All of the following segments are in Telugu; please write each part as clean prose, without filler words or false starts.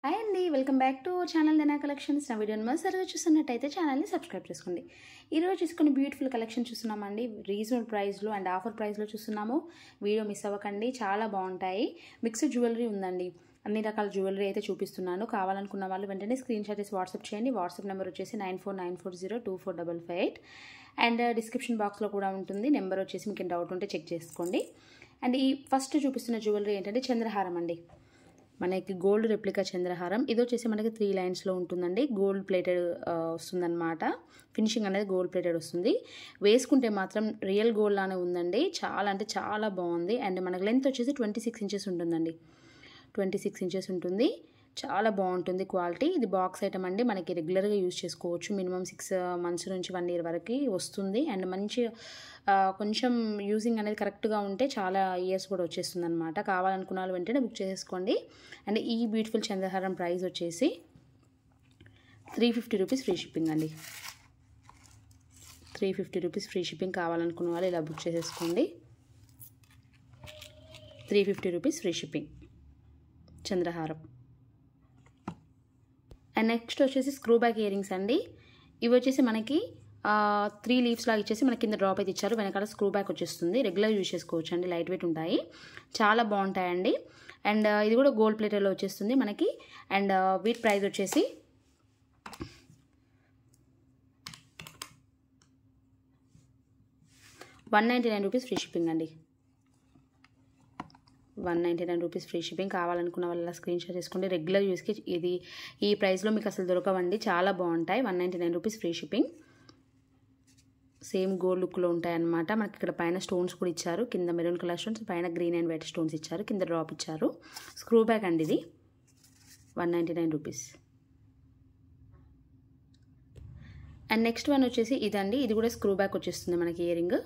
హాయ్ అండి, welcome back to our channel Dhana collections. నా వీడియోని మొదటిసారిగా చూస్తున్నట్టయితే ఛానల్ని సబ్స్క్రైబ్ చేసుకోండి. ఈరోజు చూసుకుని బ్యూటిఫుల్ కలెక్షన్ చూస్తున్నామండి. రీజనబుల్ ప్రైస్లో అండ్ ఆఫర్ ప్రైస్లో చూస్తున్నాము. వీడియో మిస్ అవ్వకండి, చాలా బాగుంటాయి. మిక్స్డ్ జ్యువెలరీ ఉందండి. అన్ని రకాల జ్యువెలరీ అయితే చూపిస్తున్నాను. కావాలనుకున్న వాళ్ళు వెంటనే స్క్రీన్ షాట్ చేసి వాట్సాప్ చేయండి. వాట్సాప్ నెంబర్ వచ్చేసి 9494024558 అండ్ డిస్క్రిప్షన్ బాక్స్లో కూడా ఉంటుంది. నెంబర్ వచ్చేసి మీకు డౌట్ ఉంటే చెక్ చేసుకోండి. అండ్ ఈ ఫస్ట్ చూపిస్తున్న జ్యువెలరీ ఏంటంటే చంద్రహారం అండి. మనకి గోల్డ్ రెప్లికా చంద్రహారం. ఇది వచ్చేసి మనకి 3 లైన్స్లో ఉంటుందండి. గోల్డ్ ప్లేటెడ్ వస్తుందన్నమాట. ఫినిషింగ్ అనేది గోల్డ్ ప్లేటెడ్ వస్తుంది. వేసుకుంటే మాత్రం రియల్ గోల్డ్ లానే ఉందండి. చాలా అంటే చాలా బాగుంది. అండ్ మనకి లెంత్ వచ్చేసి 26 ఇంచెస్ ఉంటుందండి. 26 ఇంచెస్ ఉంటుంది. చాలా బాగుంటుంది క్వాలిటీ. ఇది బాక్స్ ఐటమ్ అండి. మనకి రెగ్యులర్గా యూజ్ చేసుకోవచ్చు. మినిమం 6 months నుంచి 1 year వరకు వస్తుంది. అండ్ మంచి కొంచెం యూజింగ్ అనేది కరెక్ట్గా ఉంటే చాలా ఇయర్స్ కూడా వచ్చేస్తుంది అనమాట. కావాలనుకున్న వాళ్ళు వెంటనే బుక్ చేసేసుకోండి. అండ్ ఈ బ్యూటిఫుల్ చంద్రహారం ప్రైస్ వచ్చేసి 350 రూపీస్ ఫ్రీ షిప్పింగ్ అండి. 350 రూపీస్ ఫ్రీ షిప్పింగ్. కావాలనుకున్న వాళ్ళు ఇలా బుక్ చేసేసుకోండి. 350 రూపీస్ ఫ్రీ షిప్పింగ్ చంద్రహారం. అండ్ నెక్స్ట్ వచ్చేసి స్క్రూ బ్యాక్ ఇయర్ రింగ్స్ అండి. ఇవి వచ్చేసి మనకి 3 leaves లాగా ఇచ్చేసి మనకి కింద డ్రాప్ అయితే ఇచ్చారు. వెనకాల స్క్రూ బ్యాక్ వచ్చేస్తుంది. రెగ్యులర్ యూజ్ చేసుకోవచ్చు అండి. లైట్ వెయిట్ ఉంటాయి, చాలా బాగుంటాయండి. అండ్ ఇది కూడా గోల్డ్ ప్లేటర్లో వచ్చేస్తుంది మనకి. అండ్ వీటి ప్రైస్ వచ్చేసి 199 రూపీస్ ఫ్రీ షిప్పింగ్ అండి. 199 రూపీస్ ఫ్రీ షిప్పింగ్. కావాలనుకున్న వాళ్ళ స్క్రీన్ షాట్ చేసుకోండి. రెగ్యులర్ యూస్కి ఇది ఈ ప్రైస్లో మీకు అసలు దొరకవండి. చాలా బాగుంటాయి. 199 rupees free shipping. Same gold లుక్లో ఉంటాయన్నమాట. మనకి ఇక్కడ పైన స్టోన్స్ కూడా ఇచ్చారు. కింద మెరూన్ కలర్ స్టోన్స్, పైన గ్రీన్ అండ్ వైట్ స్టోన్స్ ఇచ్చారు. కింద డ్రాప్ ఇచ్చారు. స్క్రూ బ్యాక్ అండి ఇది. 199 రూపీస్. అండ్ నెక్స్ట్ వన్ వచ్చేసి ఇదండి. ఇది కూడా స్క్రూ బ్యాక్ వచ్చేస్తుంది మనకి ఇయర్ రింగ్.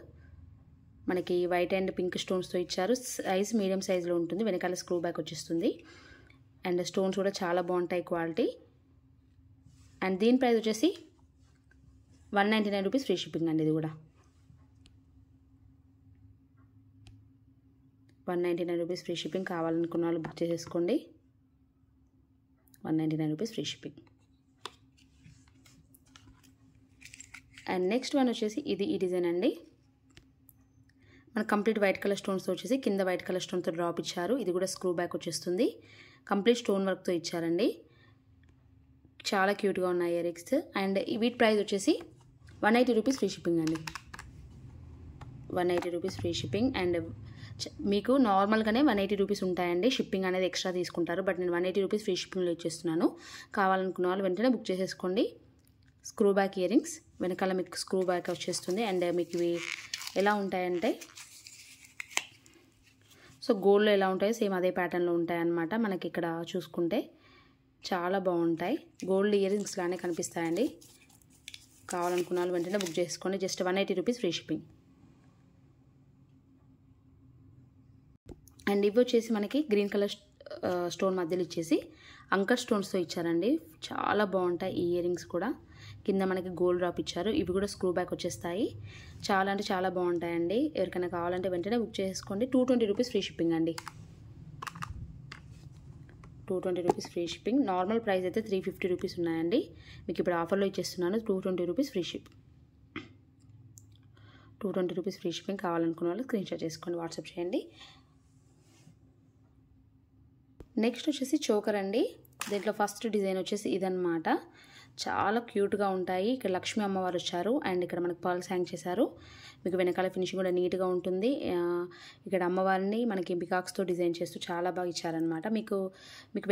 మనకి వైట్ అండ్ పింక్ స్టోన్స్తో ఇచ్చారు. సైజ్ మీడియం సైజులో ఉంటుంది. వెనకాల స్క్రూ బ్యాక్ వచ్చేస్తుంది. అండ్ స్టోన్స్ కూడా చాలా బాగుంటాయి క్వాలిటీ. అండ్ దీని ప్రైస్ వచ్చేసి 199 రూపీస్ ఫ్రీ షిప్పింగ్ అండి. ఇది కూడా 199 రూపీస్ ఫ్రీ షిప్పింగ్. కావాలనుకున్న వాళ్ళు బుక్ చేసేసుకోండి. 199 rupees free shipping. And next one వచ్చేసి ఇది ఈ డిజైన్ అండి. మనకు కంప్లీట్ వైట్ కలర్ స్టోన్స్తో వచ్చేసి కింద వైట్ కలర్ స్టోన్తో డ్రాప్ ఇచ్చారు. ఇది కూడా స్క్రూ బ్యాక్ వచ్చేస్తుంది. కంప్లీట్ స్టోన్ వర్క్తో ఇచ్చారండి. చాలా క్యూట్గా ఉన్నాయి ఇయర్ రింగ్స్. అండ్ వీటి ప్రైస్ వచ్చేసి 180 రూపీస్ ఫ్రీ షిప్పింగ్ అండి. 180 రూపీస్ ఫ్రీ షిప్పింగ్. అండ్ మీకు నార్మల్గానే 180 రూపీస్ ఉంటాయండి. షిప్పింగ్ అనేది ఎక్స్ట్రా తీసుకుంటారు. బట్ నేను 180 రూపీస్ ఫ్రీ షిప్పింగ్లో ఇచ్చేస్తున్నాను. కావాలనుకున్న వాళ్ళు వెంటనే బుక్ చేసేసుకోండి. Screw back ear rings. వెనకాల మీకు స్క్రూ బ్యాక్ వచ్చేస్తుంది. అండ్ మీకు ఇవి ఎలా ఉంటాయంటే సో గోల్డ్లో ఎలా ఉంటాయో సేమ్ అదే ప్యాటర్న్లో ఉంటాయన్నమాట. మనకి ఇక్కడ చూసుకుంటే చాలా బాగుంటాయి. గోల్డ్ ఇయర్ రింగ్స్ లానే కనిపిస్తాయండి. కావాలనుకున్న వాళ్ళు వెంటనే బుక్ చేసుకోండి. Just 180 rupees free shipping. And ఇవి వచ్చేసి మనకి గ్రీన్ కలర్ స్టోన్ మధ్యలో ఇచ్చేసి అంకర్ స్టోన్స్తో ఇచ్చారండి. చాలా బాగుంటాయి ఈ ఇయర్ రింగ్స్ కూడా. కింద మనకి గోల్డ్ డ్రాప్ ఇచ్చారు. ఇవి కూడా స్క్రూ బ్యాక్ వచ్చేస్తాయి. చాలా అంటే చాలా బాగుంటాయండి. ఎవరికైనా కావాలంటే వెంటనే బుక్ చేసుకోండి. 220 రూపీస్ ఫ్రీ షిప్పింగ్ అండి. 220 rupees free shipping. Normal price అయితే 350 రూపీస్ ఉన్నాయండి. మీకు ఇప్పుడు ఆఫర్లో ఇచ్చేస్తున్నాను. 220 rupees free ship. 220 rupees free shipping. కావాలనుకున్న వాళ్ళు స్క్రీన్ షాట్ చేసుకోండి. వాట్సాప్ చేయండి. నెక్స్ట్ వచ్చేసి చోకర్ అండి. దీంట్లో ఫస్ట్ డిజైన్ వచ్చేసి ఇదన్నమాట. చాలా క్యూట్గా ఉంటాయి. ఇక్కడ లక్ష్మీ అమ్మవారు వచ్చారు. అండ్ ఇక్కడ మనకు పర్ల్స్ హ్యాంగ్ చేశారు. మీకు వెనకాల ఫినిషింగ్ కూడా నీట్గా ఉంటుంది. ఇక్కడ అమ్మవారిని మనకి పికాక్స్తో డిజైన్ చేస్తూ చాలా బాగా ఇచ్చారనమాట. మీకు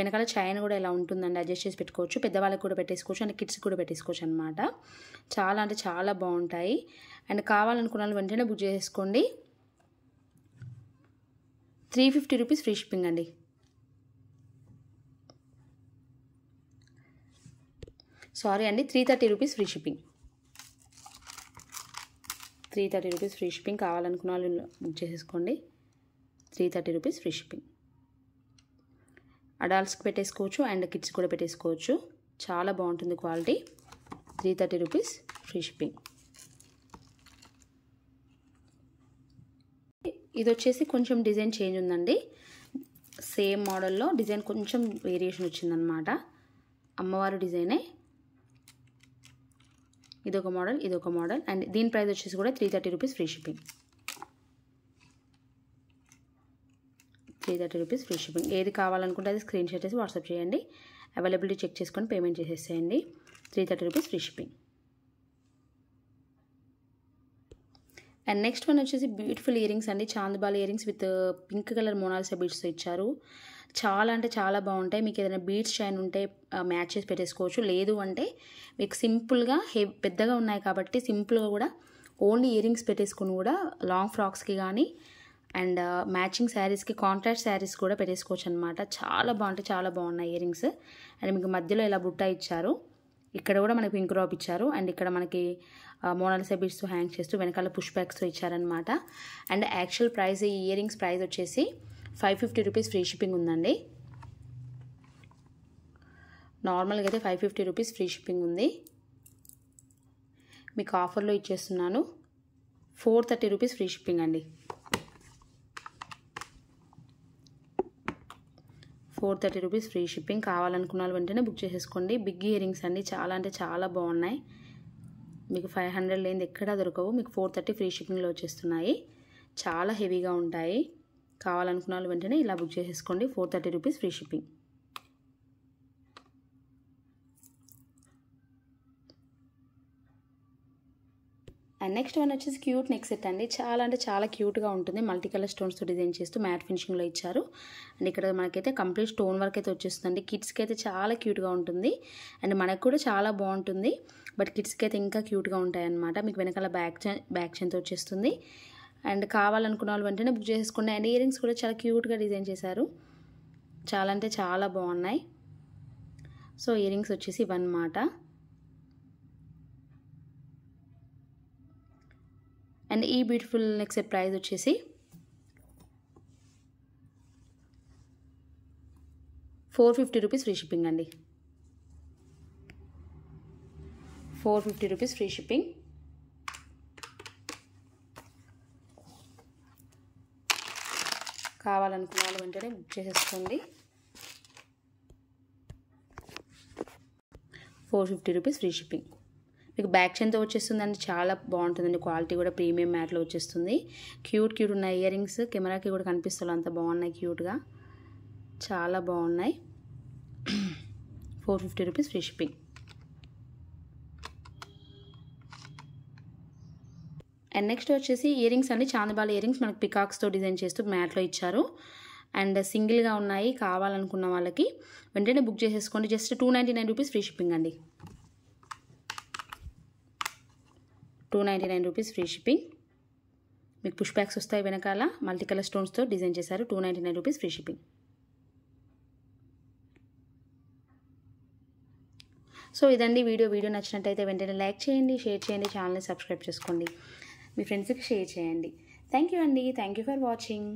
వెనకాల చైన్ కూడా ఇలా ఉంటుందండి. అడ్జస్ట్ చేసి పెట్టుకోవచ్చు. పెద్దవాళ్ళకి కూడా పెట్టేసుకోవచ్చు. అండ్ కిడ్స్కి కూడా పెట్టేసుకోవచ్చు అనమాట. చాలా అంటే చాలా బాగుంటాయి. అండ్ కావాలనుకున్న వాళ్ళు వెంటనే బుక్ చేసుకోండి. 350 రూపీస్ ఫ్రీ షిప్పింగ్ అండి. సారీ అండి, 330 rupees free shipping. 330 rupees free shipping. కావాలనుకున్న వాళ్ళు బుక్ చేసేసుకోండి. 330 రూపీస్ ఫ్రీ షిప్పింగ్. అడల్ట్స్కి పెట్టేసుకోవచ్చు అండ్ కిడ్స్ కూడా పెట్టేసుకోవచ్చు. చాలా బాగుంటుంది క్వాలిటీ. 330 rupees free shipping. ఇది వచ్చేసి కొంచెం డిజైన్ చేంజ్ ఉందండి. సేమ్ మోడల్లో డిజైన్ కొంచెం వేరియేషన్ వచ్చిందనమాట. అమ్మవారి డిజైనే. ఇదొక మోడల్ అండ్ దీని ప్రైస్ వచ్చేసి కూడా 330 rupees free shipping. 330 rupees free shipping. ఏది కావాలనుకుంటే అది స్క్రీన్ షాట్ చేసి వాట్సాప్ చేయండి. అవైలబిలిటీ చెక్ చేసుకొని పేమెంట్ చేసేసేయండి. 330 rupees free shipping. And next one వచ్చేసి బ్యూటిఫుల్ ఇయర్ రింగ్స్ అండి. Chandbali earrings with pink colour Mona Lisa బీడ్స్తో ఇచ్చారు. చాలా అంటే చాలా బాగుంటాయి. మీకు ఏదైనా బీడ్స్ చైన్ ఉంటే మ్యాచ్ చేసి పెట్టేసుకోవచ్చు. లేదు అంటే మీకు సింపుల్గా పెద్దగా ఉన్నాయి కాబట్టి సింపుల్గా కూడా ఓన్లీ ఇయర్ రింగ్స్ పెట్టేసుకుని కూడా లాంగ్ ఫ్రాక్స్కి కానీ అండ్ మ్యాచింగ్ శారీస్కి కాంట్రాస్ట్ శారీస్ కూడా పెట్టేసుకోవచ్చు అనమాట. చాలా బాగుంటాయి, చాలా బాగున్నాయి ఇయర్ రింగ్స్. అండ్ మీకు మధ్యలో ఇలా బుట్ట ఇచ్చారు. ఇక్కడ కూడా మనకి పింక్ డ్రాప్ ఇచ్చారు. అండ్ ఇక్కడ మనకి మోనాలిసా బీడ్స్తో హ్యాంగ్ చేస్తూ వెనకాల పుష్ బ్యాక్స్తో ఇచ్చారనమాట. అండ్ యాక్చువల్ ప్రైస్ ఈ ఇయర్ రింగ్స్ ప్రైస్ వచ్చేసి 550 రూపీస్ ఫ్రీ షిప్పింగ్ ఉందండి. నార్మల్గా అయితే 550 రూపీస్ ఫ్రీ షిప్పింగ్ ఉంది. మీకు ఆఫర్లో ఇచ్చేస్తున్నాను 430 రూపీస్ ఫ్రీ షిప్పింగ్ అండి. 430 రూపీస్ ఫ్రీ షిప్పింగ్. కావాలనుకున్న వాళ్ళు వెంటనే బుక్ చేసేసుకోండి. బిగ్ ఇయర్ రింగ్స్ అండి. చాలా అంటే చాలా బాగున్నాయి. మీకు 500 లేనిది ఎక్కడా దొరకవు. మీకు 430 ఫ్రీ షిప్పింగ్లో వచ్చేస్తున్నాయి. చాలా హెవీగా ఉంటాయి. కావాలనుకున్న వాళ్ళు వెంటనే ఇలా బుక్ చేసేసుకోండి. 430 rupees free shipping. And next one వచ్చేసి క్యూట్ నెక్ సెట్ అండి. చాలా అంటే చాలా క్యూట్గా ఉంటుంది. మల్టీ కలర్ స్టోన్స్తో డిజైన్ చేస్తూ మ్యాట్ ఫినిషింగ్లో ఇచ్చారు. అండ్ ఇక్కడ మనకైతే కంప్లీట్ స్టోన్ వర్క్ అయితే వచ్చేస్తుందండి. కిడ్స్కి అయితే చాలా క్యూట్గా ఉంటుంది అండ్ మనకు కూడా చాలా బాగుంటుంది. బట్ కిడ్స్కి అయితే ఇంకా క్యూట్గా ఉంటాయి అన్నమాట. మీకు వెనకాల బ్యాక్ చైన్తో వచ్చేస్తుంది. అండ్ కావాలనుకున్న వాళ్ళు వెంటనే బుక్ చేసుకోండి. అండ్ ఇయర్ రింగ్స్ కూడా చాలా క్యూట్గా డిజైన్ చేశారు. చాలా అంటే చాలా బాగున్నాయి. సో ఇయర్ రింగ్స్ వచ్చేసి ఇవన్నమాట. అండ్ ఈ బ్యూటిఫుల్ నెక్ సెట్ ప్రైస్ వచ్చేసి 450 రూపీస్ ఫ్రీ షిప్పింగ్ అండి. 450 రూపీస్ ఫ్రీ షిప్పింగ్. కావాలనుకున్న వాళ్ళు వెంటనే బుక్ చేసేసుకోండి. 450 రూపీస్ ఫ్రీ షిప్పింగ్. మీకు బ్యాక్ చైన్తో వచ్చేస్తుందండి. చాలా బాగుంటుందండి. క్వాలిటీ కూడా ప్రీమియం మ్యాట్లో వచ్చేస్తుంది. క్యూట్ ఉన్నాయి ఇయర్ రింగ్స్. కెమెరాకి కూడా కనిపిస్తుంది, అంత బాగున్నాయి క్యూట్గా. చాలా బాగున్నాయి. 450 rupees free shipping. And next వచ్చేసి ఇయర్ రింగ్స్ అండి. చాందబాల్ ఇయర్ రింగ్స్ మనకి పికాక్స్తో డిజైన్ చేస్తూ మ్యాట్లో ఇచ్చారు. అండ్ సింగిల్గా ఉన్నాయి. కావాలనుకున్న వాళ్ళకి వెంటనే బుక్ చేసేసుకోండి. జస్ట్ 299 రూపీస్ ఫ్రీ షిప్పింగ్ అండి. 299 రూపీస్ ఫ్రీ షిప్పింగ్. మీకు పుష్ బ్యాక్స్ వస్తాయి. వెనకాల మల్టీ కలర్ స్టోన్స్తో డిజైన్ చేశారు. 299 రూపీస్ ఫ్రీ షిప్పింగ్. సో ఇదండి వీడియో నచ్చినట్టయితే వెంటనే లైక్ చేయండి, షేర్ చేయండి, ఛానల్ని సబ్స్క్రైబ్ చేసుకోండి, మీ ఫ్రెండ్స్కి షేర్ చేయండి. థ్యాంక్ యూ అండి. Thank you for watching.